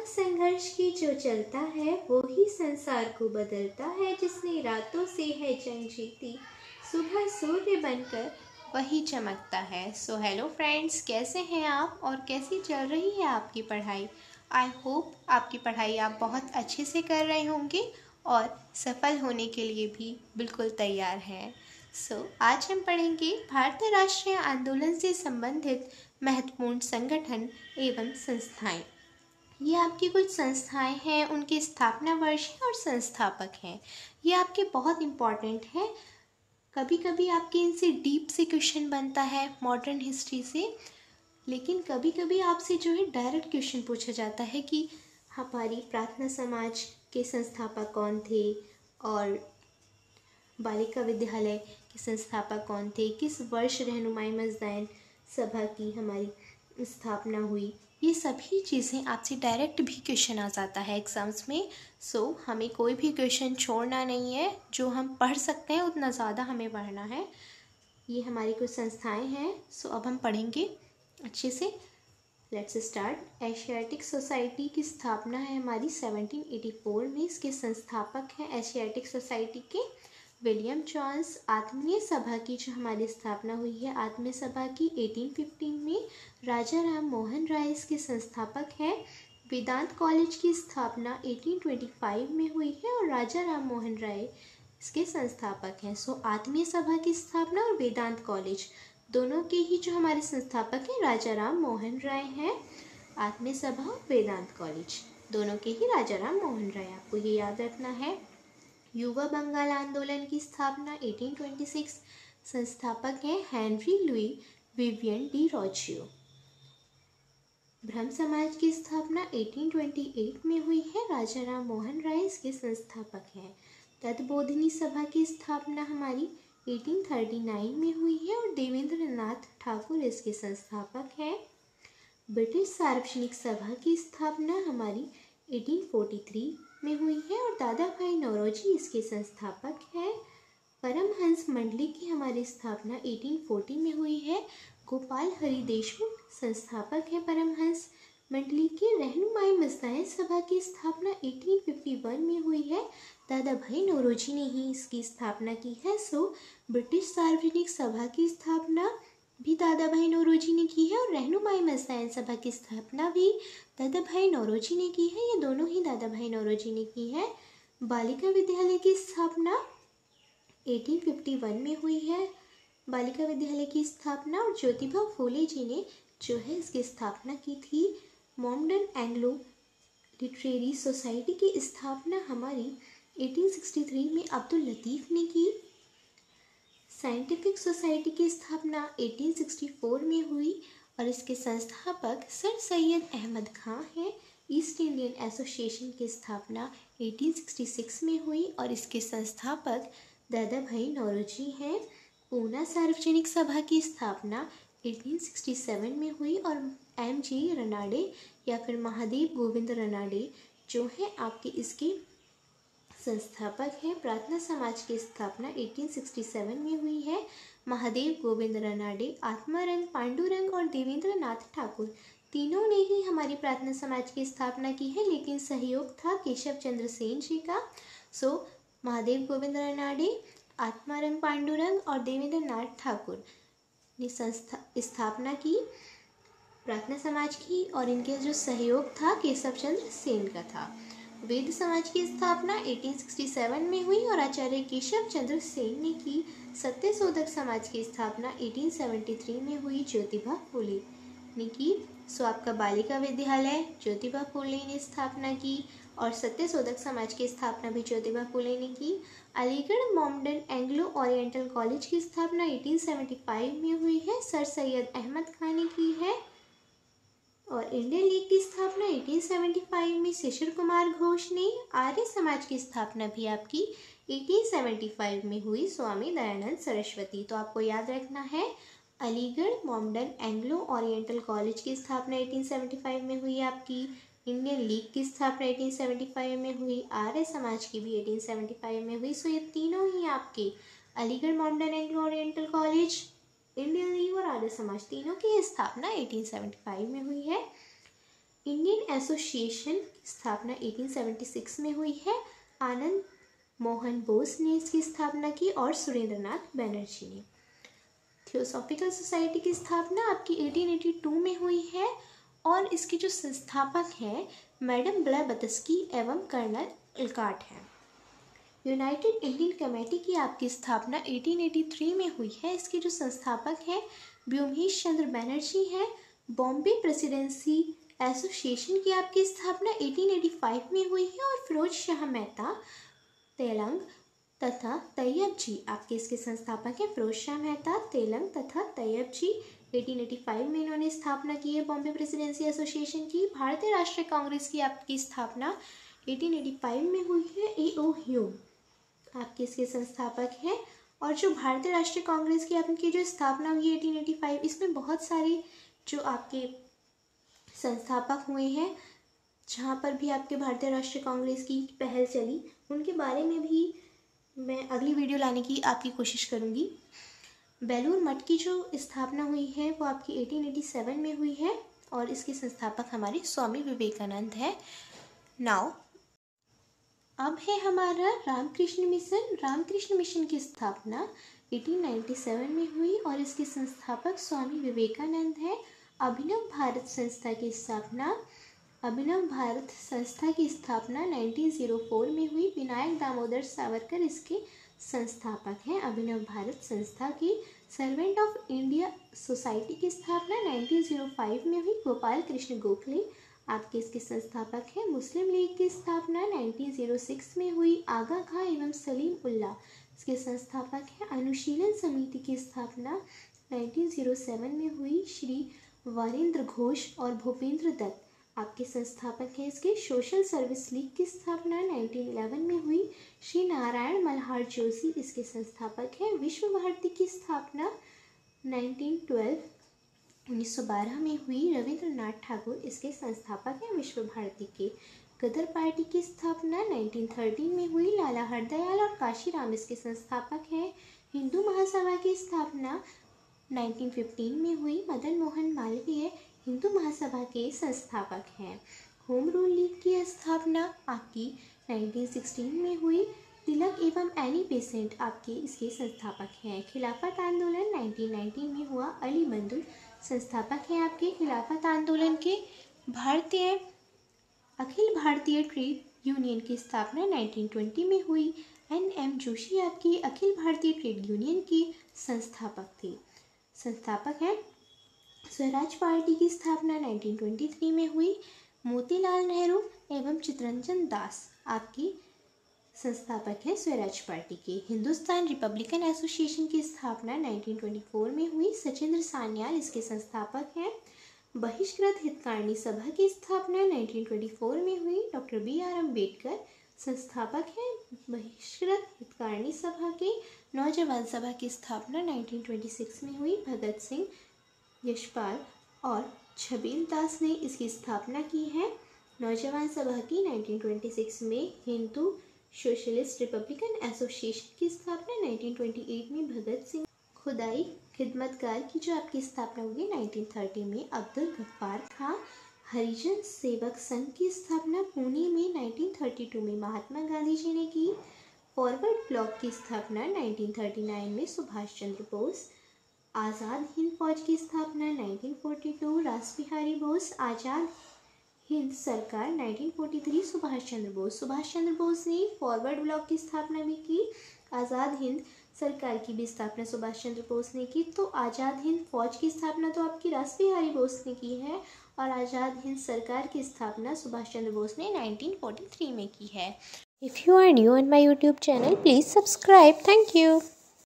बिना संघर्ष के जो चलता है वो ही संसार को बदलता है। जिसने रातों से है जंग जीती, सुबह सूर्य बनकर वही चमकता है। सो हेलो फ्रेंड्स, कैसे हैं आप और कैसी चल रही है आपकी पढ़ाई। आई होप आपकी पढ़ाई आप बहुत अच्छे से कर रहे होंगे और सफल होने के लिए भी बिल्कुल तैयार हैं। आज हम पढ़ेंगे भारतीय राष्ट्रीय आंदोलन से संबंधित महत्वपूर्ण संगठन एवं संस्थाएं। ये आपकी कुछ संस्थाएं हैं, उनके स्थापना वर्ष है और संस्थापक हैं। ये आपके बहुत इम्पॉर्टेंट हैं। कभी कभी आपके इनसे डीप से क्वेश्चन बनता है मॉडर्न हिस्ट्री से, लेकिन कभी कभी आपसे जो है डायरेक्ट क्वेश्चन पूछा जाता है कि हमारी प्रार्थना समाज के संस्थापक कौन थे और बालिका विद्यालय के संस्थापक कौन थे, किस वर्ष रहनुमाई मजदाइन सभा की हमारी स्थापना हुई। ये सभी चीज़ें आपसे डायरेक्ट भी क्वेश्चन आ जाता है एग्ज़ाम्स में। हमें कोई भी क्वेश्चन छोड़ना नहीं है, जो हम पढ़ सकते हैं उतना ज़्यादा हमें पढ़ना है। ये हमारी कुछ संस्थाएं हैं। अब हम पढ़ेंगे अच्छे से। Let's start. एशियाटिक सोसाइटी की स्थापना है हमारी 1784 में। इसके संस्थापक हैं एशियाटिक सोसाइटी के विलियम जॉन्स। आत्मीय सभा की जो हमारी स्थापना हुई है आत्मीय सभा की 1815 में राजा राम मोहन राय इसके संस्थापक हैं। वेदांत कॉलेज की स्थापना 1825 में हुई है और राजा राम मोहन राय इसके संस्थापक हैं। आत्मीय सभा की स्थापना और वेदांत कॉलेज दोनों के ही जो हमारे संस्थापक हैं राजा राम मोहन राय हैं। आत्मीय सभा और वेदांत कॉलेज दोनों के ही राजा राम मोहन राय, आपको ये याद रखना है। युवा बंगाल आंदोलन की स्थापना 1826, संस्थापक हैं हेनरी लुई विवियन डी रोजियो। ब्रह्म समाज की स्थापना 1828 में हुई है, राजा राम मोहन राय इसके संस्थापक हैं। तत्बोधिनी सभा की स्थापना हमारी 1839 में हुई है और देवेंद्र नाथ ठाकुर इसके संस्थापक हैं। ब्रिटिश सार्वजनिक सभा की स्थापना हमारी 1843 में हुई है और दादा भाई नौरोजी इसके संस्थापक हैं। परमहंस मंडली की हमारी स्थापना 1840 में हुई है। गोपाल हरि देशमुख संस्थापक हैं परमहंस मंडली की। रहनुमाई मजदाइन सभा की स्थापना 1851 में हुई है। दादा भाई नौरोजी ने ही इसकी स्थापना की है। ब्रिटिश सार्वजनिक सभा की स्थापना भी दादा भाई नौरोजी ने की है और रहनुमाई मजदाइन सभा की स्थापना भी दादा भाई नौरोजी ने की है। ये दोनों ही दादा भाई नौरोजी ने की है। बालिका विद्यालय की स्थापना 1851 में हुई है। बालिका विद्यालय की स्थापना और ज्योतिबा फूले जी ने जो है इसकी स्थापना की थी। मॉडर्न एंग्लो लिटरेरी सोसाइटी की स्थापना हमारी 1863 में अब्दुल लतीफ़ ने की। साइंटिफिक सोसाइटी की स्थापना 1864 में हुई और इसके संस्थापक सर सैयद अहमद खां हैं। ईस्ट इंडियन एसोसिएशन की स्थापना 1866 में हुई और इसके संस्थापक दादा भाई नौरोजी हैं। पूना सार्वजनिक सभा की स्थापना 1867 में हुई और M.G. रनाडे या फिर महादेव गोविंद रनाडे जो हैं आपके इसके संस्थापक हैं। प्रार्थना समाज की स्थापना 1867 में हुई है। महादेव गोविंद रनाडे, आत्मारंग पांडुरंग और देवेंद्र नाथ ठाकुर तीनों ने ही हमारी प्रार्थना समाज की स्थापना की है, लेकिन सहयोग था केशव चंद्र सेन जी का। महादेव गोविंद रनाडे, आत्मारंग पांडुरंग और देवेंद्र नाथ ठाकुर ने स्थापना की प्रार्थना समाज की और इनके जो सहयोग था केशव चंद्र सेन का था। वेद समाज की स्थापना 1867 में हुई और आचार्य केशव चंद्र सेन ने की। सत्यशोधक समाज की स्थापना 1873 में हुई, ज्योतिबा फूले ने की। आपका बालिका विद्यालय ज्योतिबा फूले ने स्थापना की और सत्यशोधक समाज की स्थापना भी ज्योतिबा फूले ने की। Aligarh modern Anglo oriental college की स्थापना 1875 में हुई है, सर सैयद अहमद खान ने की है। और इंडियन लीग की स्थापना 1875 में शिशिर कुमार घोष ने। आर्य समाज की स्थापना भी आपकी 1875 में हुई, स्वामी दयानंद सरस्वती। तो आपको याद रखना है Aligarh modern Anglo oriental college की स्थापना 1875 में हुई आपकी। इंडियन लीग की स्थापना 1875 में हुई। आर्य समाज की भी 1875 में हुई। ये तीनों ही आपके Aligarh modern Anglo oriental college, Indian league और आर्य समाज तीनों की स्थापना 1875 में हुई है। इंडियन एसोसिएशन की स्थापना 1876 में हुई है। आनंद मोहन बोस ने इसकी स्थापना की और सुरेंद्रनाथ बैनर्जी ने। थियोसॉफिकल सोसाइटी की स्थापना आपकी 1882 में हुई है और इसके जो संस्थापक हैं मैडम ब्लेबत्स्की एवं कर्नल इलकाट हैं। यूनाइटेड इंडियन कमेटी की आपकी स्थापना 1883 में हुई है। इसके जो संस्थापक हैं व्योमकेश चंद्र बैनर्जी हैं। बॉम्बे प्रेसिडेंसी एसोसिएशन की आपकी स्थापना 1885 में हुई है और फिरोज शाह मेहता तेलंग तथा तैयब जी आपके इसके संस्थापक हैं। फिरोज शाह मेहता तेलंग तथा तैयब जी 1885 में इन्होंने स्थापना की है बॉम्बे प्रेसिडेंसी एसोसिएशन की। भारतीय राष्ट्रीय कांग्रेस की आपकी स्थापना 1885 में हुई है। A.O. ह्यूम आपके इसके संस्थापक हैं। और जो भारतीय राष्ट्रीय कांग्रेस की आपकी जो स्थापना हुई है 1885, इसमें बहुत सारे जो आपके संस्थापक हुए हैं जहाँ पर भी आपके भारतीय राष्ट्रीय कांग्रेस की पहल चली, उनके बारे में भी मैं अगली वीडियो लाने की आपकी कोशिश करूँगी। बेलूर मठ की जो स्थापना हुई है वो आपकी 1887 में हुई है और इसके संस्थापक हमारे स्वामी विवेकानंद है। नाउ अब है हमारा रामकृष्ण मिशन। रामकृष्ण मिशन की स्थापना 1897 में हुई और इसके संस्थापक स्वामी विवेकानंद है। अभिनव भारत संस्था की स्थापना 1904 में हुई। विनायक दामोदर सावरकर इसके संस्थापक हैं। अभिनव भारत संस्था की सर्वेंट ऑफ इंडिया सोसाइटी की स्थापना 1905 में हुई। गोपाल कृष्ण गोखले आपके इसके संस्थापक हैं। मुस्लिम लीग की स्थापना 1906 में हुई। आगा खां एवं सलीम उल्लाह इसके संस्थापक हैं। अनुशीलन समिति की स्थापना 1907 में हुई। श्री वीरेंद्र घोष और भूपेंद्र दत्त आपके संस्थापक हैं इसके। सोशल सर्विस लीग की स्थापना 1911 में हुई। श्री नारायण मल्हार जोशी इसके संस्थापक हैं। विश्व भारती की स्थापना 1912 में हुई। रविंद्रनाथ ठाकुर इसके संस्थापक हैं विश्व भारती के। गदर पार्टी की स्थापना 1913 में हुई। लाला हरदयाल और काशीराम इसके संस्थापक हैं। हिंदू महासभा की स्थापना 1915 में हुई। मदन मोहन मालवीय हिंदू महासभा के संस्थापक हैं। होम रूल लीग की स्थापना आपकी 1916 में हुई। तिलक एवं एनी बेसेंट आपके इसके संस्थापक हैं। खिलाफत आंदोलन 1919 में हुआ। अली बंधु संस्थापक हैं आपके खिलाफत आंदोलन के। अखिल भारतीय ट्रेड यूनियन की स्थापना 1920 में हुई। NM जोशी आपकी अखिल भारतीय ट्रेड यूनियन की संस्थापक हैं। स्वराज पार्टी की स्थापना 1923 में हुई। मोतीलाल नेहरू एवं चित्तरंजन दास आपकी संस्थापक हैं स्वराज पार्टी के। हिंदुस्तान रिपब्लिकन एसोसिएशन की स्थापना 1924 में हुई। सचिंद्र सान्याल इसके संस्थापक हैं। बहिष्कृत हितकारिणी सभा की स्थापना 1924 में हुई। डॉक्टर BR अम्बेडकर संस्थापक हैं बहिष्कृत हितकारिणी सभा के। नौजवान सभा की स्थापना 1926 में हुई। भगत सिंह यशपाल और छबील दास ने इसकी स्थापना की है। नौजवान सभा की 1926 में। हिंदू सोशलिस्ट रिपब्लिकन एसोसिएशन की स्थापना 1928 में। भगत सिंह खुदाई खिदमतगार की जो आपकी स्थापना होगी 1930 में। अब्दुल गफ्फार खां हरिजन सेवक संघ की स्थापना पुणे में 1932 में महात्मा गांधी जी ने की। फॉरवर्ड ब्लॉक की स्थापना 1939 में सुभाष चंद्र बोस। आज़ाद हिंद फौज की स्थापना 1942 रास बिहारी बोस। आज़ाद हिंद सरकार 1943 सुभाष चंद्र बोस ने फॉरवर्ड ब्लॉक की स्थापना भी की। आज़ाद हिंद सरकार की भी स्थापना सुभाष चंद्र बोस ने की। तो आज़ाद हिंद फौज की स्थापना तो आपकी रास बिहारी बोस ने की है और आज़ाद हिंद सरकार की स्थापना सुभाष चंद्र बोस ने 1943 में की है। If you are new on my YouTube channel please subscribe. Thank you.